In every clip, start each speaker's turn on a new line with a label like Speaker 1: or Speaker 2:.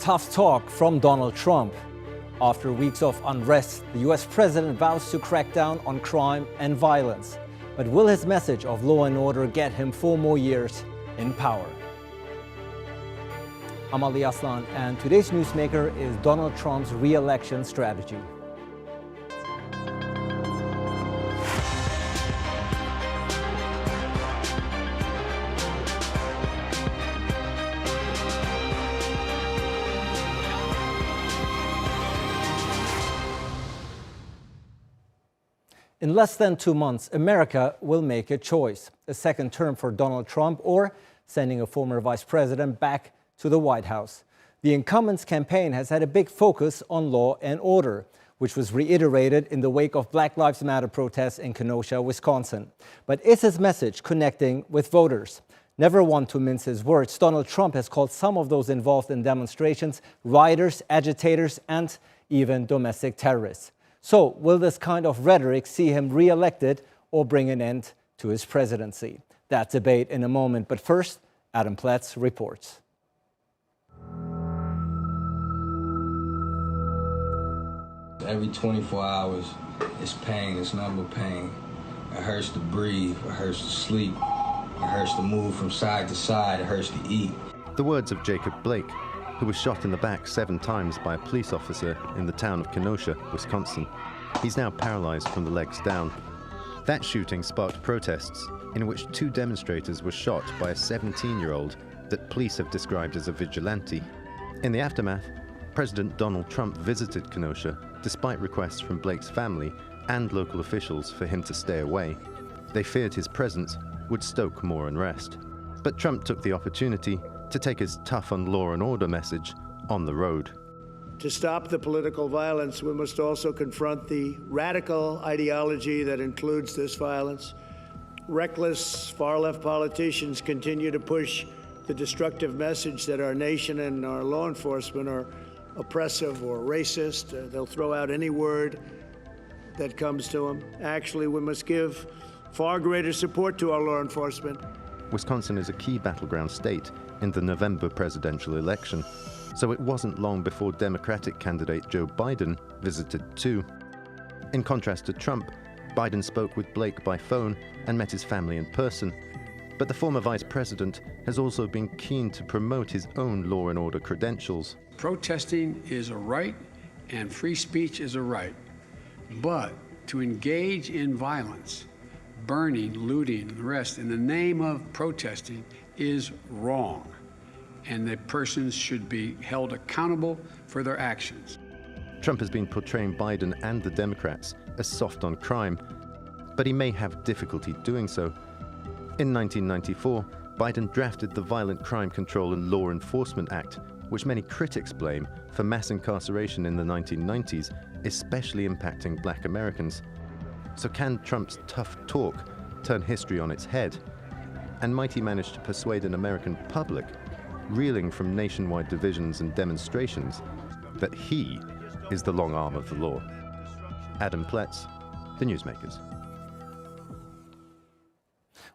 Speaker 1: Tough talk from Donald Trump. After weeks of unrest, the US president vows to crack down on crime and violence. But will his message of law and order get him 4 more years in power? I'm Ali Aslan, and today's newsmaker is Donald Trump's re-election strategy. In less than 2 months, America will make a choice: a second term for Donald Trump or sending a former vice president back to the White House. The incumbent's campaign has had a big focus on law and order, which was reiterated in the wake of Black Lives Matter protests in Kenosha, Wisconsin. But is his message connecting with voters? Never one to mince his words, Donald Trump has called some of those involved in demonstrations rioters, agitators, and even domestic terrorists. So, will this kind of rhetoric see him re-elected or bring an end to his presidency? That debate in a moment, but first, Adam Platz reports.
Speaker 2: Every 24 hours, it's pain, it's number pain. It hurts to breathe, it hurts to sleep, it hurts to move from side to side, it hurts to eat.
Speaker 3: The words of Jacob Blake, who was shot in the back 7 times by a police officer in the town of Kenosha, Wisconsin. He's now paralyzed from the legs down. That shooting sparked protests in which 2 demonstrators were shot by a 17-year-old that police have described as a vigilante. In the aftermath, President Donald Trump visited Kenosha despite requests from Blake's family and local officials for him to stay away. They feared his presence would stoke more unrest. But Trump took the opportunity to take his tough on law and order message on the road.
Speaker 4: To stop the political violence, we must also confront the radical ideology that includes this violence. Reckless far-left politicians continue to push the destructive message that our nation and our law enforcement are oppressive or racist. They'll throw out any word that comes to them. Actually, we must give far greater support to our law enforcement.
Speaker 3: Wisconsin is a key battleground state in the November presidential election, so it wasn't long before Democratic candidate Joe Biden visited too. In contrast to Trump, Biden spoke with Blake by phone and met his family in person. But the former vice president has also been keen to promote his own law and order credentials.
Speaker 5: Protesting is a right and free speech is a right, but to engage in violence, burning, looting, and the rest in the name of protesting is wrong, and the persons should be held accountable for their actions.
Speaker 3: Trump has been portraying Biden and the Democrats as soft on crime, but he may have difficulty doing so. In 1994, Biden drafted the Violent Crime Control and Law Enforcement Act, which many critics blame for mass incarceration in the 1990s, especially impacting Black Americans. So can Trump's tough talk turn history on its head? And might he manage to persuade an American public, reeling from nationwide divisions and demonstrations, that he is the long arm of the law? Adam Platz, The Newsmakers.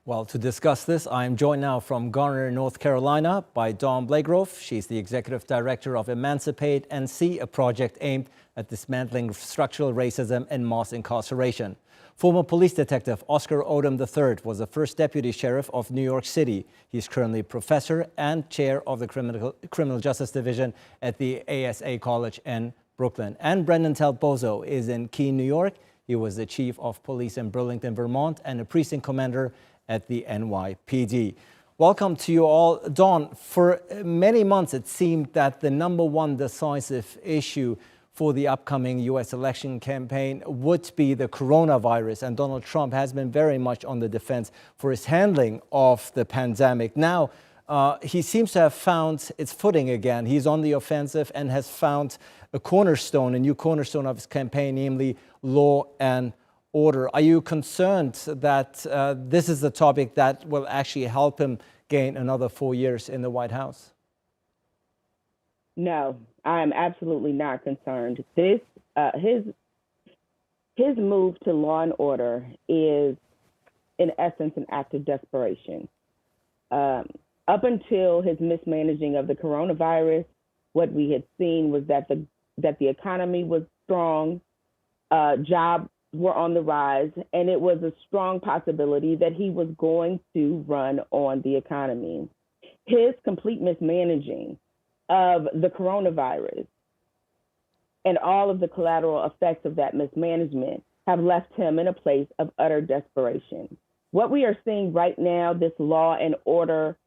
Speaker 1: Well, to discuss this, I am joined now from Garner, North Carolina by Dawn Blagrove. She's the executive director of Emancipate NC, a project aimed at dismantling structural racism and mass incarceration. Former police detective Oscar Odom III was the first deputy sheriff of New York City. He's currently professor and chair of the Criminal Justice Division at the ASA College in Brooklyn. And Brendan Pozo is in Keene, New York. He was the chief of police in Burlington, Vermont, and a precinct commander at the NYPD. Welcome to you all. Dawn, for many months it seemed that the #1 decisive issue for the upcoming U.S. election campaign would be the coronavirus, and Donald Trump has been very much on the defense for his handling of the pandemic. Now, he seems to have found its footing again. He's on the offensive and has found a new cornerstone of his campaign, namely law and order. Are you concerned that this is the topic that will actually help him gain another 4 years in the White House?
Speaker 6: No, I am absolutely not concerned. His move to law and order is, in essence, an act of desperation. Up until his mismanaging of the coronavirus, what we had seen was that the economy was strong, jobs were on the rise, and it was a strong possibility that he was going to run on the economy. His complete mismanaging of the coronavirus and all of the collateral effects of that mismanagement have left him in a place of utter desperation. What we are seeing right now, this law and order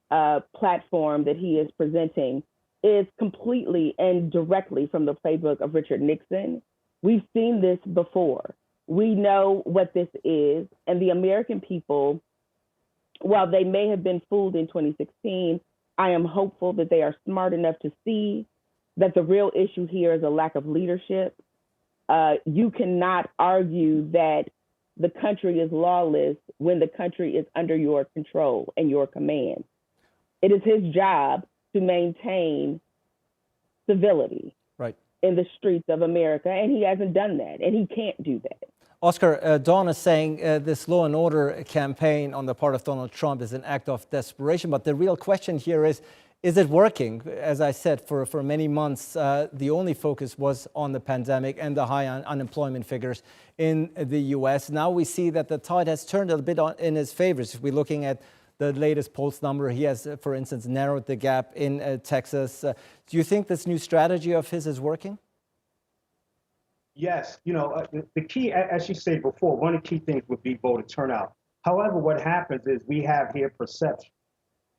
Speaker 6: platform that he is presenting, is completely and directly from the playbook of Richard Nixon. We've seen this before. We know what this is, and the American people, while they may have been fooled in 2016, I am hopeful that they are smart enough to see that the real issue here is a lack of leadership. You cannot argue that the country is lawless when the country is under your control and your command. It is his job to maintain civility in the streets of America, and he hasn't done that, and he can't do that.
Speaker 1: Oscar, Dawn is saying this law and order campaign on the part of Donald Trump is an act of desperation, but the real question here is it working? As I said, for many months, the only focus was on the pandemic and the high unemployment figures in the U.S. Now we see that the tide has turned a bit in his favor. If we're looking at the latest polls number, he has, for instance, narrowed the gap in Texas. Do you think this new strategy of his is working?
Speaker 7: Yes. You know, the key, as you said before, one of the key things would be voter turnout. However, what happens is we have here perception.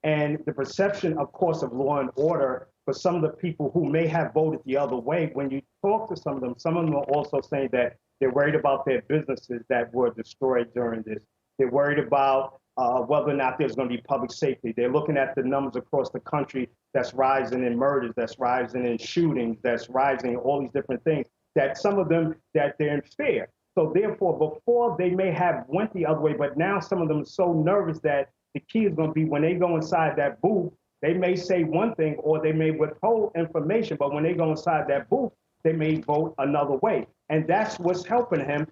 Speaker 7: And the perception, of course, of law and order for some of the people who may have voted the other way, when you talk to some of them are also saying that they're worried about their businesses that were destroyed during this. They're worried about whether or not there's going to be public safety. They're looking at the numbers across the country that's rising in murders, that's rising in shootings, that's rising in all these different things, that some of them, that they're in fear. So therefore, before they may have went the other way, but now some of them are so nervous that the key is going to be when they go inside that booth, they may say one thing or they may withhold information, but when they go inside that booth, they may vote another way. And that's what's helping him,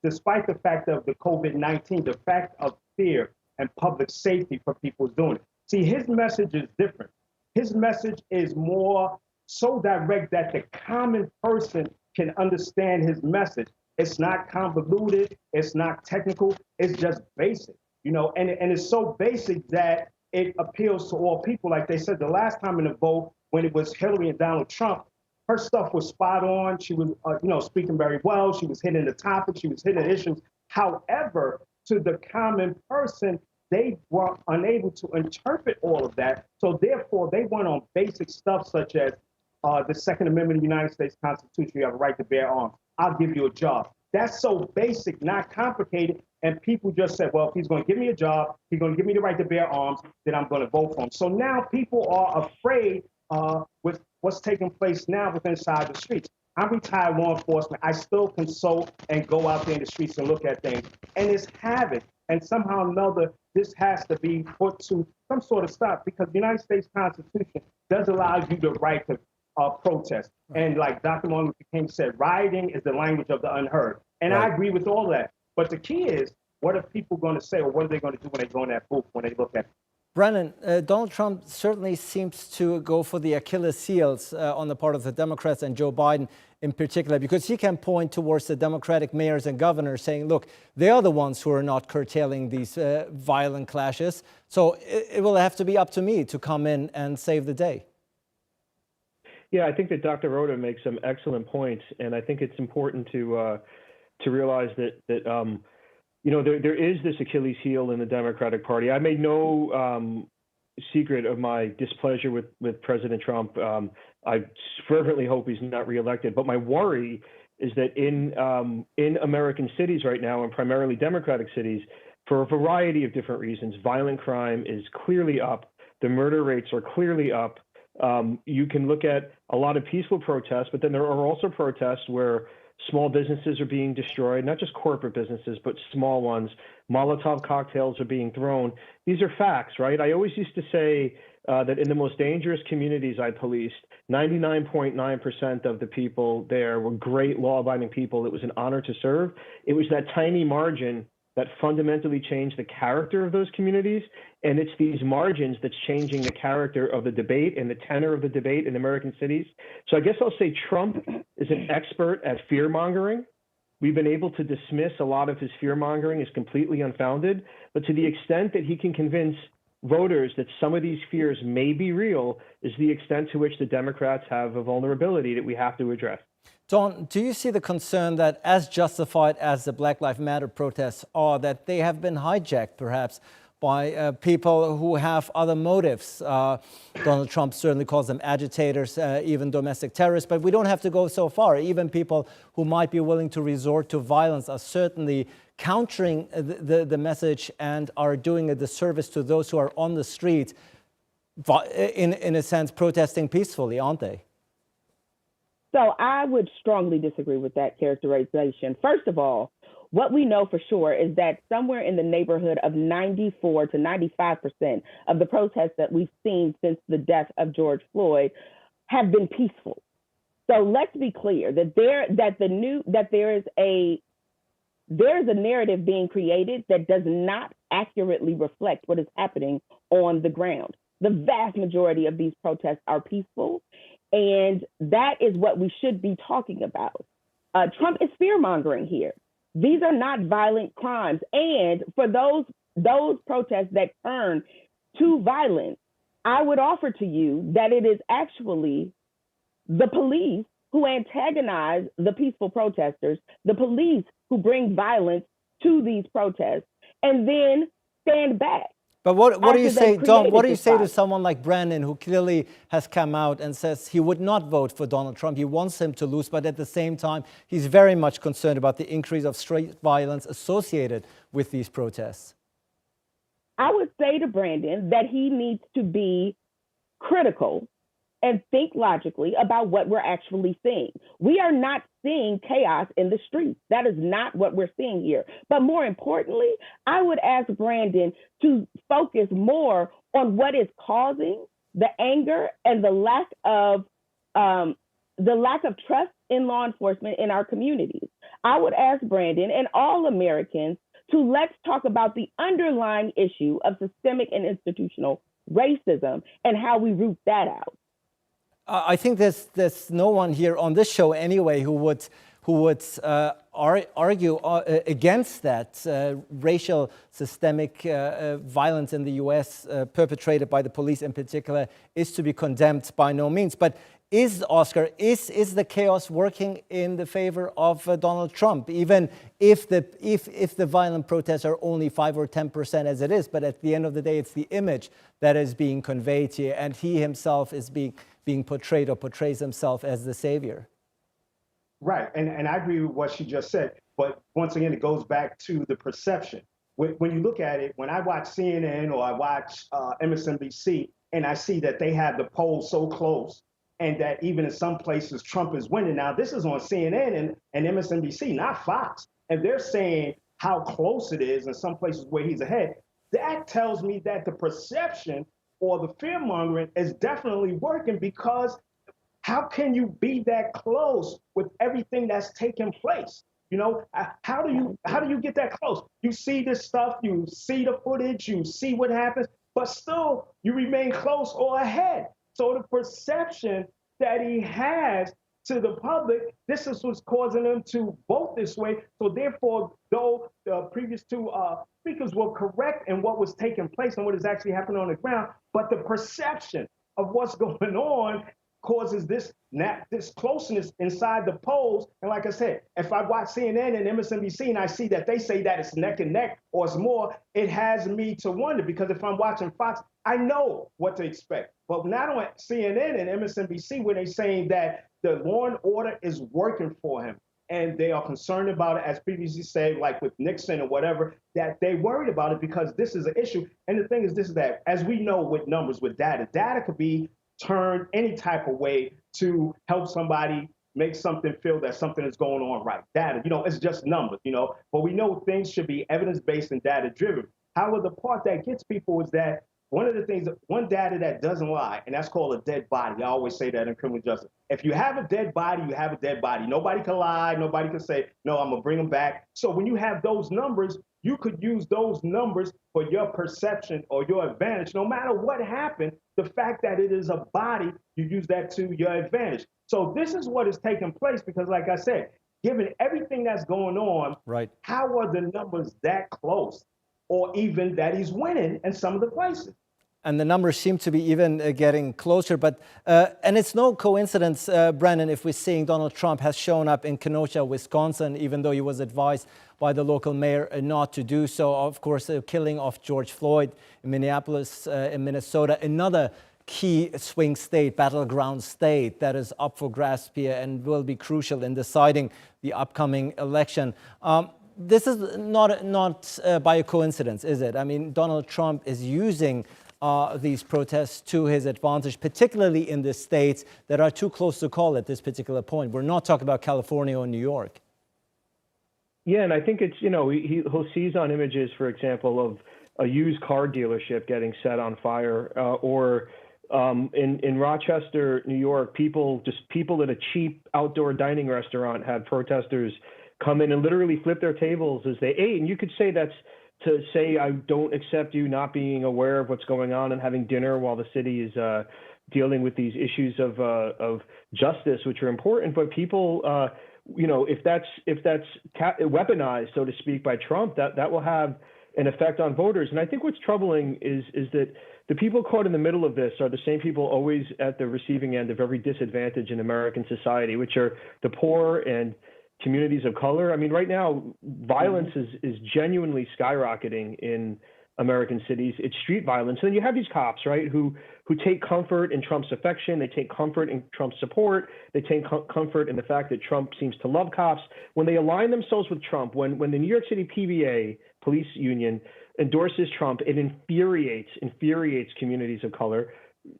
Speaker 7: despite the fact of the COVID-19, the fact of fear and public safety for people doing it. See, his message is different. His message is more so direct that the common person can understand his message. It's not convoluted, it's not technical, it's just basic, you know, and it's so basic that it appeals to all people. Like they said the last time in the vote, when it was Hillary and Donald Trump, her stuff was spot on. She was, speaking very well. She was hitting the topic. She was hitting issues. However, to the common person, they were unable to interpret all of that. So therefore, they went on basic stuff such as the Second Amendment of the United States Constitution. You have a right to bear arms. I'll give you a job. That's so basic, not complicated. And people just said, well, if he's going to give me a job, he's going to give me the right to bear arms, then I'm going to vote for him. So now people are afraid with what's taking place now within inside the streets. I'm retired law enforcement. I still consult and go out there in the streets and look at things. And it's havoc. And somehow or another, this has to be put to some sort of stop, because the United States Constitution does allow you the right to protest. And like Dr. Martin Luther King said, rioting is the language of the unheard. And I agree with all that. But the key is, what are people going to say, or what are they going to do when they go in that booth, when they look at it?
Speaker 1: Brennan, Donald Trump certainly seems to go for the Achilles heels on the part of the Democrats and Joe Biden in particular, because he can point towards the Democratic mayors and governors saying, look, they are the ones who are not curtailing these violent clashes. So it will have to be up to me to come in and save the day.
Speaker 8: Yeah, I think that Dr. Odom makes some excellent points, and I think it's important to realize that there is this Achilles heel in the Democratic Party. I made no secret of my displeasure with President Trump. I fervently hope he's not reelected. But my worry is that in American cities right now, and primarily Democratic cities, for a variety of different reasons, violent crime is clearly up. The murder rates are clearly up. You can look at a lot of peaceful protests, but then there are also protests where small businesses are being destroyed, not just corporate businesses, but small ones. Molotov cocktails are being thrown. These are facts, right? I always used to say that in the most dangerous communities I policed, 99.9% of the people there were great law-abiding people. It was an honor to serve. It was that tiny margin that fundamentally change the character of those communities. And it's these margins that's changing the character of the debate and the tenor of the debate in American cities. So I guess I'll say Trump is an expert at fear mongering. We've been able to dismiss a lot of his fear mongering as completely unfounded, but to the extent that he can convince voters that some of these fears may be real is the extent to which the Democrats have a vulnerability that we have to address.
Speaker 1: Don, do you see the concern that, as justified as the Black Lives Matter protests are, that they have been hijacked perhaps by people who have other motives? Donald Trump certainly calls them agitators, even domestic terrorists, but we don't have to go so far. Even people who might be willing to resort to violence are certainly countering the message and are doing a disservice to those who are on the street, in a sense, protesting peacefully, aren't they?
Speaker 6: So I would strongly disagree with that characterization. First of all, what we know for sure is that somewhere in the neighborhood of 94 to 95% of the protests that we've seen since the death of George Floyd have been peaceful. So let's be clear that there is a narrative being created that does not accurately reflect what is happening on the ground. The vast majority of these protests are peaceful, and that is what we should be talking about. Trump is fear-mongering here. These are not violent crimes. And for those protests that turn to violence, I would offer to you that it is actually the police who antagonize the peaceful protesters, the police who bring violence to these protests, and then stand back.
Speaker 1: But what do you say, Don, what do you say to someone like Brandon, who clearly has come out and says he would not vote for Donald Trump? He wants him to lose, but at the same time, he's very much concerned about the increase of street violence associated with these protests.
Speaker 6: I would say to Brandon that he needs to be critical and think logically about what we're actually seeing. We are not seeing chaos in the streets. That is not what we're seeing here. But more importantly, I would ask Brandon to focus more on what is causing the anger and the lack of trust in law enforcement in our communities. I would ask Brandon and all Americans to let's talk about the underlying issue of systemic and institutional racism and how we root that out.
Speaker 1: I think there's no one here on this show anyway who would argue against that. Racial systemic violence in the U.S. Perpetrated by the police in particular is to be condemned by no means. But is the chaos working in the favor of Donald Trump, even if the violent protests are only 5 or 10% as it is? But at the end of the day, it's the image that is being conveyed here, and he himself is being portrayed or portrays himself as the savior.
Speaker 7: Right, and I agree with what she just said. But once again, it goes back to the perception. When you look at it, when I watch CNN or I watch MSNBC, and I see that they have the polls so close, and that even in some places Trump is winning. Now, this is on CNN and MSNBC, not Fox. And they're saying how close it is in some places where he's ahead. That tells me that the perception or the fear-mongering is definitely working, because how can you be that close with everything that's taking place? You know, how do you get that close? You see this stuff, you see the footage, you see what happens, but still you remain close or ahead. So the perception that he has to the public, this is what's causing him to vote this way. So therefore, though the previous two speakers were correct in what was taking place and what is actually happening on the ground, but the perception of what's going on causes this closeness inside the polls. And like I said, if I watch CNN and MSNBC and I see that they say that it's neck and neck or it's more, it has me to wonder, because if I'm watching Fox, I know what to expect. But not on CNN and MSNBC, when they're saying that the law and order is working for him, and they are concerned about it, as previously said, like with Nixon or whatever, that they worried about it because this is an issue. And the thing is, this is that, as we know with numbers, with data could be turned any type of way to help somebody make something feel that something is going on right. Data, it's just numbers, but we know things should be evidence-based and data-driven. However, the part that gets people is that one of the things, one data that doesn't lie, and that's called a dead body. I always say that in criminal justice. If you have a dead body, you have a dead body. Nobody can lie. Nobody can say, no, I'm going to bring them back. So when you have those numbers, you could use those numbers for your perception or your advantage. No matter what happened, the fact that it is a body, you use that to your advantage. So this is what is taking place because, like I said, given everything that's going on,
Speaker 1: Right.
Speaker 7: how are the numbers that close or even that he's winning in some of the places?
Speaker 1: And the numbers seem to be even getting closer. But and it's no coincidence, Brennan, if we're seeing Donald Trump has shown up in Kenosha, Wisconsin, even though he was advised by the local mayor not to do so. Of course, the killing of George Floyd in Minneapolis, in Minnesota, another key swing state, battleground state that is up for grasp here and will be crucial in deciding the upcoming election. This is not by a coincidence, is it? I mean, Donald Trump is using these protests to his advantage, particularly in the states that are too close to call at this particular point. We're not talking about California or New York.
Speaker 8: Yeah, and I think it's, he'll seize on images, for example, of a used car dealership getting set on fire, or in Rochester, New York, people at a cheap outdoor dining restaurant had protesters come in and literally flip their tables as they ate. And you could say that's to say, I don't accept you not being aware of what's going on and having dinner while the city is dealing with these issues of justice, which are important. But people, if that's weaponized, so to speak, by Trump, that will have an effect on voters. And I think what's troubling is that the people caught in the middle of this are the same people always at the receiving end of every disadvantage in American society, which are the poor and communities of color. I mean, right now, violence is genuinely skyrocketing in American cities. It's street violence. And then you have these cops, right, who take comfort in Trump's affection. They take comfort in Trump's support. They take comfort in the fact that Trump seems to love cops. When they align themselves with Trump, when the New York City PBA, police union, endorses Trump, it infuriates communities of color,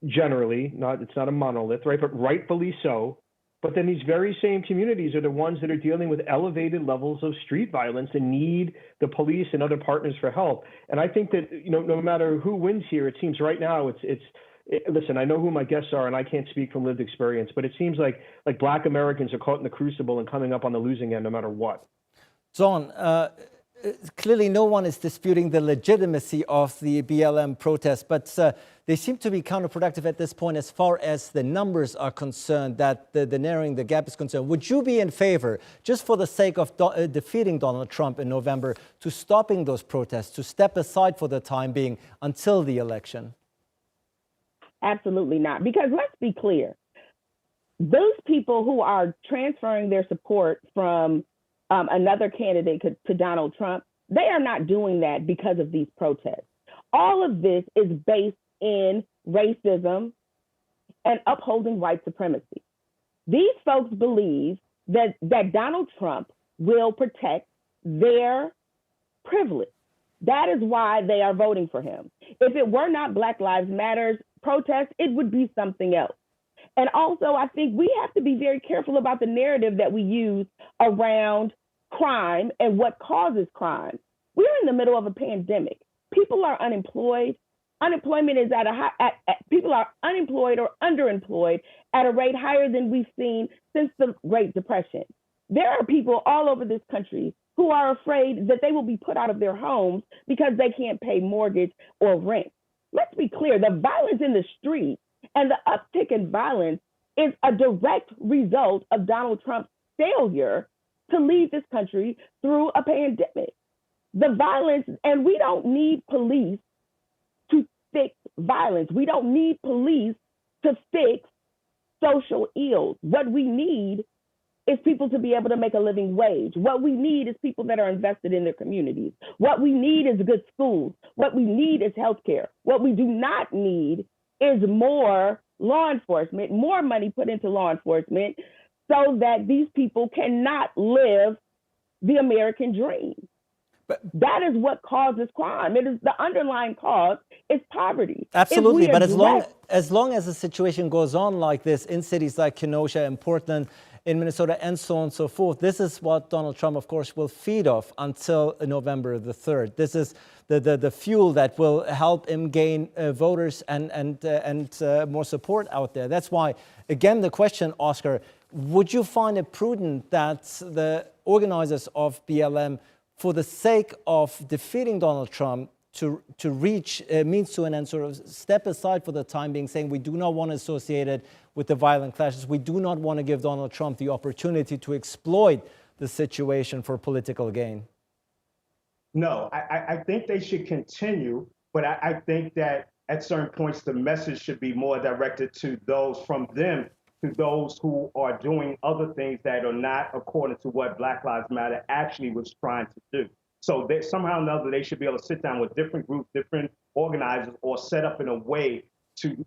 Speaker 8: generally. It's not a monolith, right, but rightfully so. But then these very same communities are the ones that are dealing with elevated levels of street violence and need the police and other partners for help. And I think that, no matter who wins here, it seems right now listen, I know who my guests are and I can't speak from lived experience, but it seems like Black Americans are caught in the crucible and coming up on the losing end no matter what.
Speaker 1: John, clearly no one is disputing the legitimacy of the BLM protests, but they seem to be counterproductive at this point as far as the numbers are concerned, that the narrowing the gap is concerned. Would you be in favor, just for the sake of defeating Donald Trump in November, to stopping those protests, to step aside for the time being until the election?
Speaker 6: Absolutely not. Because let's be clear, those people who are transferring their support from another candidate to Donald Trump, they are not doing that because of these protests. All of this is based in racism and upholding white supremacy. These folks believe that Donald Trump will protect their privilege. That is why they are voting for him. If it were not Black Lives Matter protests, it would be something else. And also, I think we have to be very careful about the narrative that we use around crime and what causes crime. We're in the middle of a pandemic. People are unemployed. Unemployment is people are unemployed or underemployed at a rate higher than we've seen since the Great Depression. There are people all over this country who are afraid that they will be put out of their homes because they can't pay mortgage or rent. Let's be clear, the violence in the street and the uptick in violence is a direct result of Donald Trump's failure to lead this country through a pandemic. The violence, and we don't need police to fix violence. We don't need police to fix social ills. What we need is people to be able to make a living wage. What we need is people that are invested in their communities. What we need is good schools. What we need is healthcare. What we do not need is more law enforcement, more money put into law enforcement so that these people cannot live the American dream. But that is what causes crime. It is the underlying cause is poverty.
Speaker 1: Absolutely, but as long as the situation goes on like this in cities like Kenosha and Portland, in Minnesota, and so on and so forth, this is what Donald Trump, of course, will feed off until November the 3rd. This is the fuel that will help him gain voters and more support out there. That's why, again, the question, Oscar, would you find it prudent that the organizers of BLM, for the sake of defeating Donald Trump, to reach means to an end, sort of step aside for the time being, saying we do not want to associate it with the violent clashes. We do not want to give Donald Trump the opportunity to exploit the situation for political gain?
Speaker 7: No, I think they should continue, but I think that at certain points the message should be more directed to those from them, to those who are doing other things that are not according to what Black Lives Matter actually was trying to do. So that somehow or another they should be able to sit down with different groups, different organizers, or set up in a way to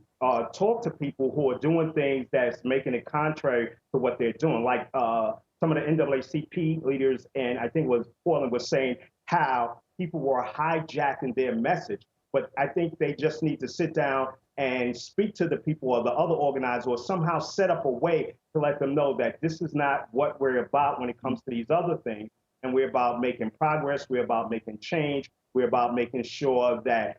Speaker 7: talk to people who are doing things that's making it contrary to what they're doing. Like some of the NAACP leaders, and I think it was Portland, was saying how people were hijacking their message. But I think they just need to sit down and speak to the people or the other organizers, or somehow set up a way to let them know that this is not what we're about when it comes to these other things. And we're about making progress. We're about making change. We're about making sure that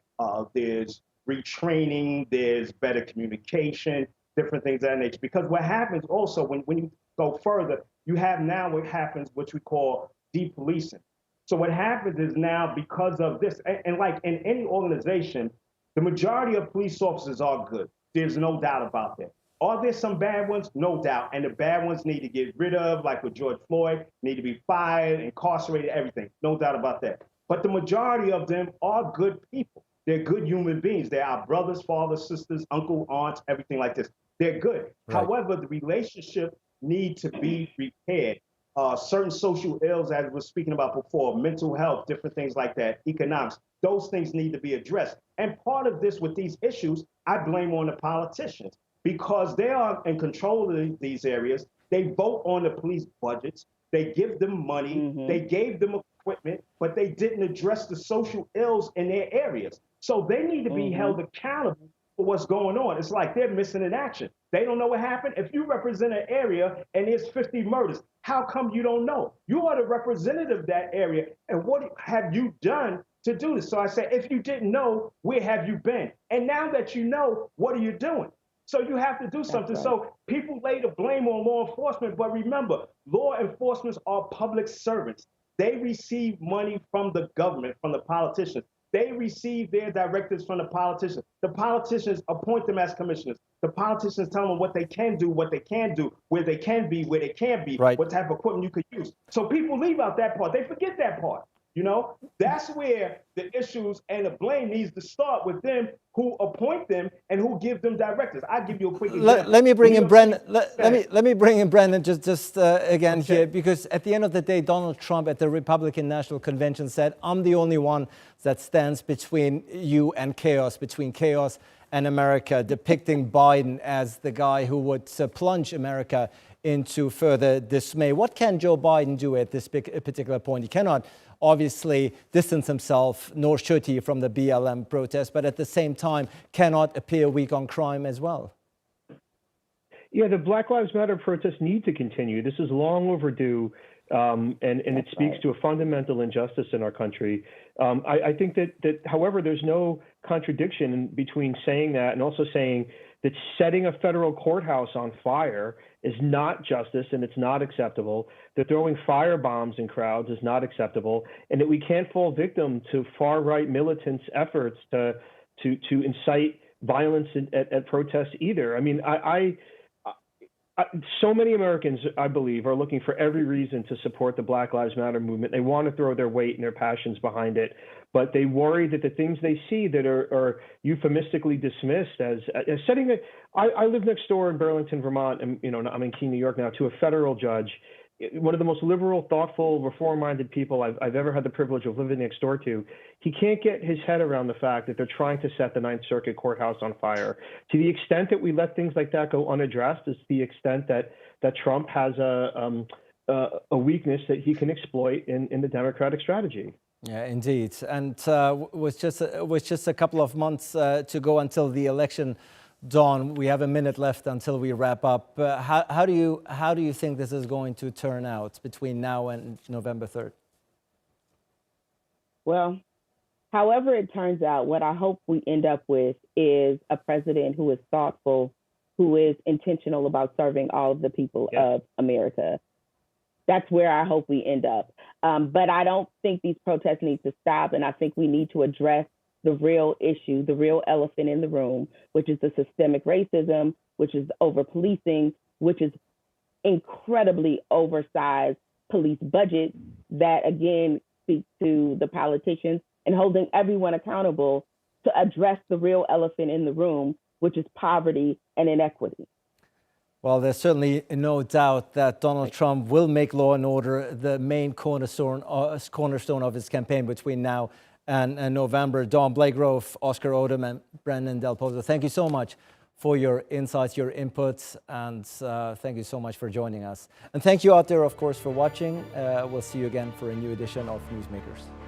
Speaker 7: there's retraining, there's better communication, different things of that nature. Because what happens also when you go further, you have now what happens, which we call depolicing. So what happens is now, because of this, and like in any organization, the majority of police officers are good. There's no doubt about that. Are there some bad ones? No doubt. And the bad ones need to get rid of, like with George Floyd, need to be fired, incarcerated, everything. No doubt about that. But the majority of them are good people. They're good human beings. They're our brothers, fathers, sisters, uncle, aunts, everything like this. They're good. Right. However, the relationship need to be repaired. Certain social ills, as we were speaking about before, mental health, different things like that, economics, those things need to be addressed. And part of this with these issues, I blame on the politicians, because they are in control of these areas. They vote on the police budgets. They give them money. They gave them equipment, but they didn't address the social ills in their areas. So they need to be held accountable for what's going on. It's like they're missing in action. They don't know what happened. If you represent an area and there's 50 murders, how come you don't know? You are the representative of that area. And what have you done to do this? So I say, if you didn't know, where have you been? And now that you know, what are you doing? So you have to do something. Right. So people lay the blame on law enforcement, but remember, law enforcement are public servants. They receive money from the government, from the politicians. They receive their directives from the politicians. The politicians appoint them as commissioners. The politicians tell them what they can do, what they can't do, where they can be, where they can't be, right, what type of equipment you could use. So people leave out that part. They forget that part. You know, that's where the issues and the blame needs to start, with them who appoint them and who give them directives. I'll give you a quick example.
Speaker 1: Let me bring in Brendan. Let me bring in Brendan just again here, because at the end of the day, Donald Trump at the Republican National Convention said, "I'm the only one that stands between you and chaos, between chaos and America," depicting Biden as the guy who would plunge America into further dismay. What can Joe Biden do at this particular point? He cannot obviously distance himself, nor should he, from the BLM protest, but at the same time cannot appear weak on crime as well.
Speaker 8: Yeah, the Black Lives Matter protests need to continue. This is long overdue, and it speaks to a fundamental injustice in our country. I think that, however, there's no contradiction between saying that and also saying that setting a federal courthouse on fire is not justice and it's not acceptable, that throwing fire bombs in crowds is not acceptable, and that we can't fall victim to far-right militants' efforts to incite violence at protests either. I mean, so many Americans, I believe, are looking for every reason to support the Black Lives Matter movement. They want to throw their weight and their passions behind it, but they worry that the things they see that are euphemistically dismissed as setting it. I live next door in Burlington, Vermont, and I'm in Keene, New York now, to a federal judge, one of the most liberal, thoughtful, reform-minded people I've ever had the privilege of living next door to. He can't get his head around the fact that they're trying to set the Ninth Circuit courthouse on fire. To the extent that we let things like that go unaddressed is the extent that Trump has a weakness that he can exploit in the Democratic strategy.
Speaker 1: Yeah, indeed. And with just a couple of months to go until the election, Dawn, we have a minute left until we wrap up. How do you think this is going to turn out between now and November 3rd?
Speaker 6: Well, However it turns out, what I hope we end up with is a president who is thoughtful, who is intentional about serving all of the people of America. That's where I hope we end up. But I don't think these protests need to stop, and I think we need to address the real issue, the real elephant in the room, which is the systemic racism, which is over-policing, which is incredibly oversized police budget that, again, speaks to the politicians and holding everyone accountable to address the real elephant in the room, which is poverty and inequity.
Speaker 1: Well, there's certainly no doubt that Donald Trump will make law and order the main cornerstone of his campaign between now and November. Dawn Blagrove, Oscar Odom, and Brendan Del Pozo, thank you so much for your insights, your inputs, and thank you so much for joining us. And thank you out there, of course, for watching. We'll see you again for a new edition of Newsmakers.